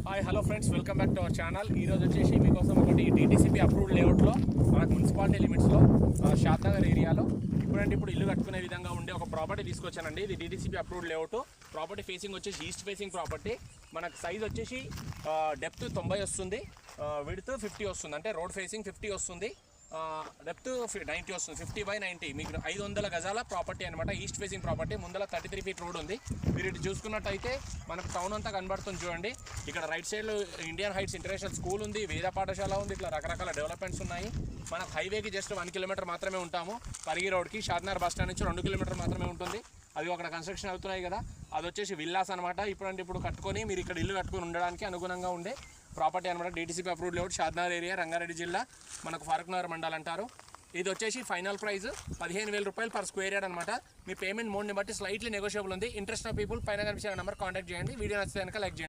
Hi hello friends, welcome back to our channel. ఈరోజు వచ్చేసి మీకోసం ఒకటి DTCP అప్రూవ్డ్ లేఅవుట్లో మనకు మున్సిపాలిటీ లిమిట్స్లో షాద్నగర్ ఏరియాలో ఇప్పుడు ఇల్లు కట్టుకునే విధంగా ఉండే ఒక ప్రాపర్టీ తీసుకొచ్చానండి. ఇది DTCP approved layout. Property facing వచ్చేసి ఈస్ట్ ఫేసింగ్ ప్రాపర్టీ. మనకు సైజ్ వచ్చేసి డెప్త్ 90 వస్తుంది, విడ్త్ 50 వస్తుంది. అంటే రోడ్ ఫేసింగ్ 50 వస్తుంది, డెప్త్ 90 వస్తుంది. 50/90 మీకు 500 గజాల ప్రాపర్టీ అనమాట. East facing property. ముందర 33 ఫీట్ రోడ్ ఉంది. మీరు ఇటు చూసుకున్నట్టయితే మనకు టౌన్ అంతా కనబడుతుంది చూడండి. ఇక్కడ రైట్ సైడ్లో ఇండియన్ హైట్స్ ఇంటర్నేషనల్ స్కూల్ ఉంది, వేద పాఠశాల ఉంది. ఇట్లా రకరకాల డెవలప్మెంట్స్ ఉన్నాయి. మనకు హైవేకి జస్ట్ 1 కిలోమీటర్ మాత్రమే ఉంటాము. పరిగి రోడ్కి షాద్నగర్ బస్ స్టాండ్ నుంచి 2 కిలోమీటర్ మాత్రమే ఉంటుంది. అది అక్కడ కన్స్ట్రక్షన్ అవుతున్నాయి కదా, అది వచ్చేసి విల్లాస్ అనమాట. ఇప్పుడు కట్టుకొని మీరు ఇక్కడ ఇల్లు కట్టుకొని ఉండడానికి అనుగుణంగా ఉండే ప్రాపర్టీ అనమాట. DTCP approved layout, Shadnagar area, Rangareddy జిల్లా, మనకు ఫారూక్ నగర్ మండల్ అంటారు. ఇది వచ్చేసి ఫైనల్ ప్రైస్ 15,000 రూపాయలు పర్ స్క్వేర్ యార్డ్ అనమాట. మీ పేమెంట్ మోడ్ని బట్టి స్లైట్లీ నెగోషియబుల్ ఉంది. ఇంట్రెస్ట్ ఆఫ్ పీపుల్ పైన కనిపించిన నెంబర్ కాంటాక్ట్ చేయండి. వీడియో నచ్చితే కనుక లైక్ చేయండి.